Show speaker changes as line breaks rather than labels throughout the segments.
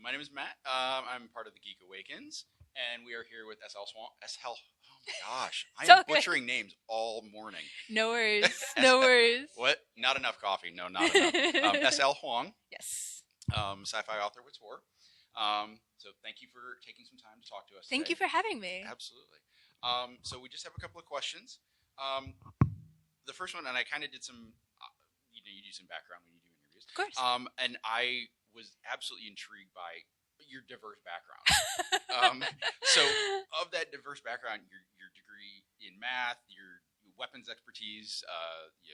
My name is Matt. I'm part of the Geek Awakens, and we are here with SL Swan. SL. Oh my gosh, I am butchering names all morning.
No worries. No worries.
What? Not enough coffee. No, not enough. SL Huang.
Yes.
Sci-fi author with Tor. So thank you for taking some time to talk to us.
Thank you for having me.
Absolutely. So we just have a couple of questions. The first one, and I kind of did some. You do some background when you do interviews.
Of course.
And I was absolutely intrigued by your diverse background. So of that diverse background, your degree in math, your weapons expertise,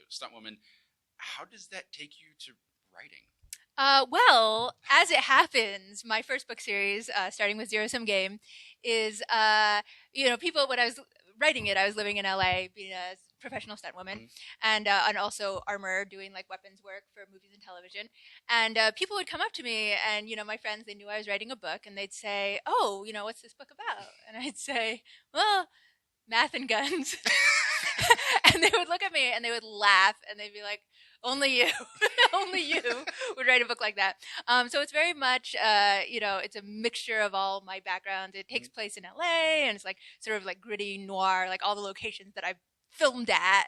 stunt woman, how does that take you to writing?
Well, as it happens, my first book series, starting with Zero Sum Game, is, people, when I was writing it, I was living in LA, being a professional stunt woman, and also armor, doing like weapons work for movies and television. And people would come up to me, and my friends, they knew I was writing a book, and they'd say, "Oh, what's this book about?" And I'd say, "Well, math and guns." And they would look at me and they would laugh, and they'd be like, "Only you, only you would write a book like that." So it's very much, it's a mixture of all my backgrounds. It takes place in LA, and it's like sort of like gritty noir, like all the locations that I've filmed at,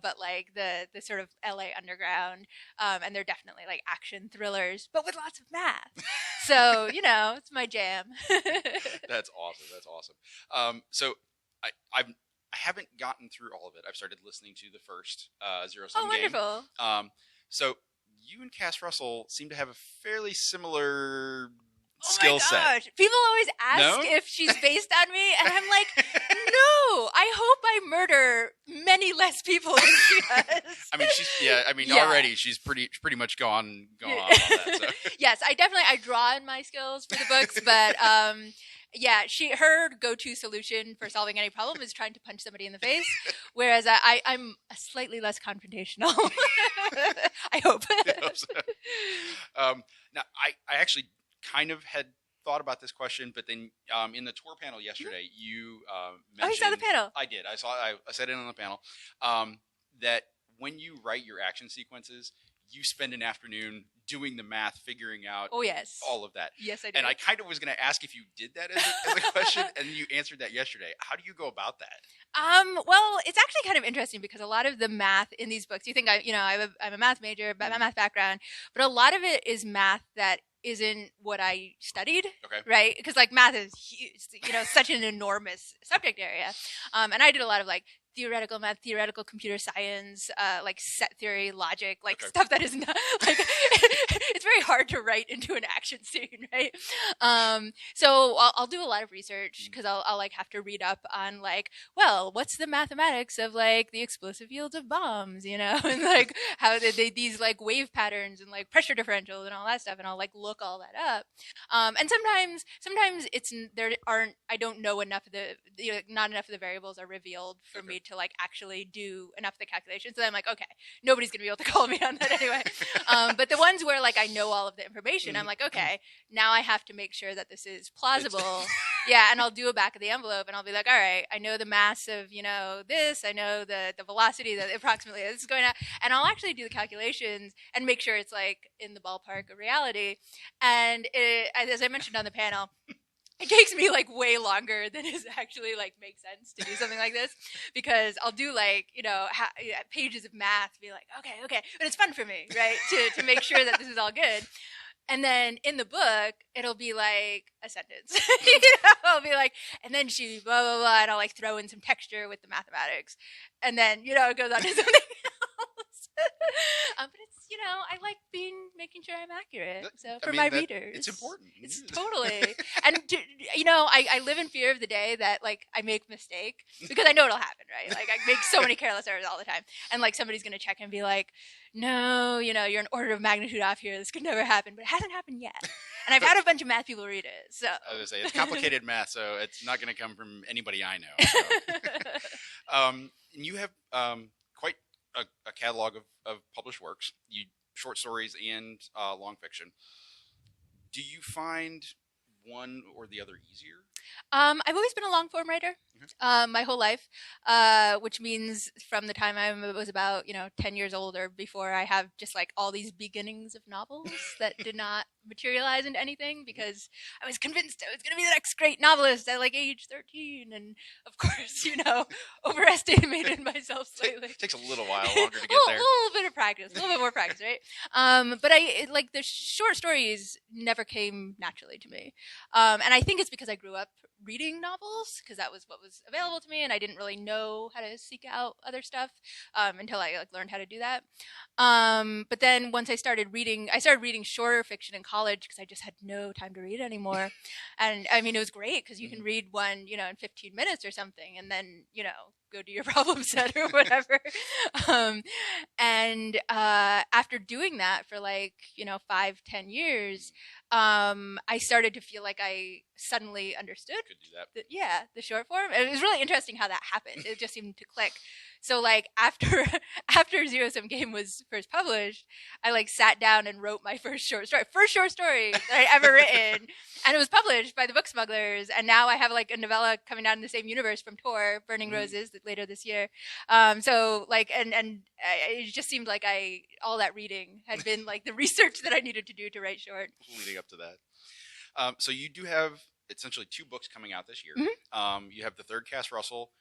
but like the sort of LA underground. And they're definitely like action thrillers, but with lots of math. So, it's my jam.
That's awesome. That's awesome. So I haven't gotten through all of it. I've started listening to the first Zero Sum Game.
Oh, wonderful.
So you and Cas Russell seem to have a fairly similar
skill set. People always ask if she's based on me, and I'm like, no, I hope I murder many less people than she does.
Already she's pretty much gone on all that. So.
Yes, I draw in my skills for the books, but her go-to solution for solving any problem is trying to punch somebody in the face, whereas I'm slightly less confrontational. I hope.
Now, I actually kind of had thought about this question, but then in the Tor panel yesterday, you mentioned...
Oh, you saw the panel?
I did. I said it on the panel, that when you write your action sequences, you spend an afternoon doing the math, figuring out all of that.
Yes, I do.
And I kind of was going to ask if you did that as a question, and you answered that yesterday. How do you go about that?
Well, it's actually kind of interesting because a lot of the math in these books, you think I'm a math major, but my math background, but a lot of it is math that isn't what I studied, right? Because like math is huge, such an enormous subject area. And I did a lot of like theoretical math, theoretical computer science, like set theory, logic, like stuff that is not like it's very hard to write into an action scene, right? So I'll do a lot of research because I'll like have to read up on like, well, what's the mathematics of like the explosive yields of bombs, and like how these like wave patterns and like pressure differentials and all that stuff, and I'll like look all that up. And sometimes I don't know enough of not enough of the variables are revealed for me to like actually do enough of the calculations. So I'm like, okay, nobody's gonna be able to call me on that anyway. But the ones where like I know all of the information, I'm like, okay, now I have to make sure that this is plausible. Yeah, and I'll do a back of the envelope, and I'll be like, all right, I know the mass of this, I know the velocity that approximately this is going at, and I'll actually do the calculations and make sure it's like in the ballpark of reality. And as I mentioned on the panel, it takes me like way longer than it actually like makes sense to do something like this, because I'll do like pages of math, be like, okay, but it's fun for me, right, to make sure that this is all good. And then in the book, it'll be like a sentence. I'll be like, and then she blah blah blah, and I'll like throw in some texture with the mathematics, and then it goes on to something else. But it's I like making sure I'm accurate. So for my readers,
it's important.
It's totally. And I live in fear of the day that like I make mistake, because I know it'll happen, right? Like I make so many careless errors all the time, and like somebody's gonna check and be like, no, you're an order of magnitude off here. This could never happen, but it hasn't happened yet. And I've had a bunch of math people read it. So
I was gonna say it's complicated math, so it's not going to come from anybody I know. So. And you have quite a catalog of published works, short stories and long fiction. Do you find one or the other easier?
I've always been a long form writer, my whole life, which means from the time I was about 10 years old or before, I have just like all these beginnings of novels that did not materialize into anything because I was convinced I was going to be the next great novelist at like age 13, and of course, overestimated myself slightly.
Takes a little while longer to get there.
A little bit of practice, a little bit more practice, right? But like the short stories never came naturally to me, and I think it's because I grew up reading novels because that was what was available to me, and I didn't really know how to seek out other stuff until I learned how to do that. But then once I started reading shorter fiction in college because I just had no time to read anymore. And I mean, it was great because you can read one, in 15 minutes or something, and then go do your problem set or whatever. And after doing that for 5-10 years, I started to feel like I suddenly understood the short form. And it was really interesting how that happened. It just seemed to click. So after Zero Sum Game was first published, I sat down and wrote my first short story that I'd ever written, and it was published by the Book Smugglers. And now I have a novella coming out in the same universe from Tor, Burning Roses, later this year. It just seemed like all that reading had been the research that I needed to do to write short.
Leading up to that, so you do have essentially 2 books coming out this year. You have the third Cas Russell,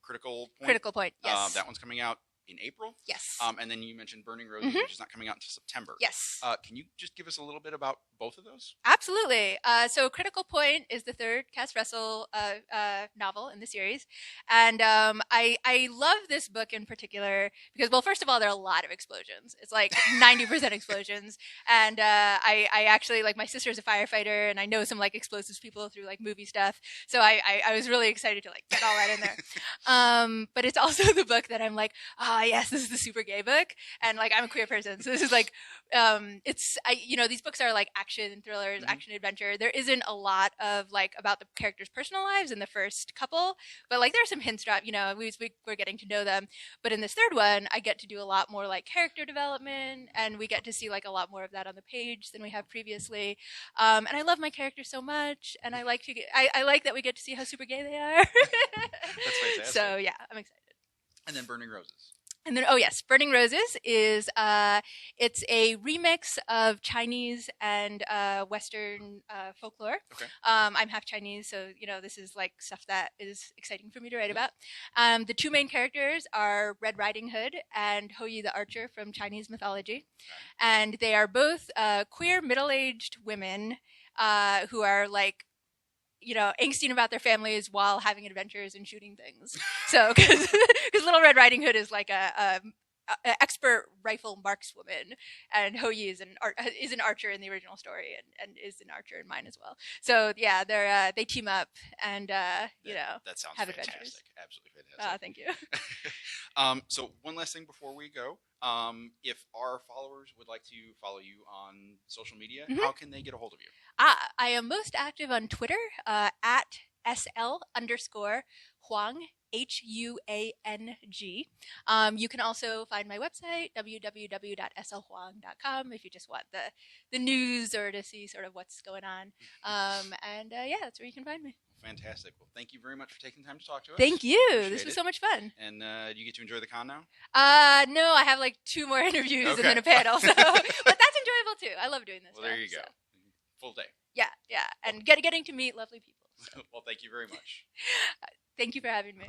Critical Point.
Critical Point, yes.
That one's coming out in April.
Yes.
And then you mentioned Burning Roses, which is not coming out until September.
Yes.
Can you just give us a little bit about both of those?
Absolutely. So Critical Point is the third Cas Russell novel in the series. And I love this book in particular because, well, first of all, there are a lot of explosions. It's 90% explosions. And I actually, my sister's a firefighter, and I know some explosives people through movie stuff. So I was really excited to get all that in there. But it's also the book that I'm yes, this is the super gay book. And I'm a queer person. So this is these books are action thrillers, action adventure. There isn't a lot of about the characters' personal lives in the first couple, but there are some hints dropped. We're getting to know them. But in this third one, I get to do a lot more character development, and we get to see a lot more of that on the page than we have previously. And I love my characters so much, and I like that we get to see how super gay they are.
That's fantastic.
So yeah, I'm excited.
And then Burning Roses.
And then, Burning Roses is it's a remix of Chinese and Western folklore.
Okay.
I'm half Chinese, so this is stuff that is exciting for me to write about. The 2 main characters are Red Riding Hood and Hou the Archer from Chinese mythology, and they are both queer middle-aged women who are angsting about their families while having adventures and shooting things. So, because Little Red Riding Hood is a expert rifle markswoman, and Hou is an archer in the original story, and is an archer in mine as well. So yeah, they team up and that
sounds
have
fantastic.
Adventures.
Absolutely fantastic.
Thank you.
So one last thing before we go. If our followers would like to follow you on social media, how can they get a hold of you?
I am most active on Twitter at SL_Huang, HUANG. You can also find my website, www.slhuang.com, if you just want the news or to see sort of what's going on. That's where you can find me.
Fantastic. Well, thank you very much for taking time to talk to us.
Thank you.
Appreciate
this was
it.
so much fun.
And do you get to enjoy the con now?
No, I have 2 more interviews and then a panel. So, but that's enjoyable too. I love doing this.
Well, there you go. Full day.
Yeah, and getting to meet lovely people. So.
Well, thank you very much.
Thank you for having me.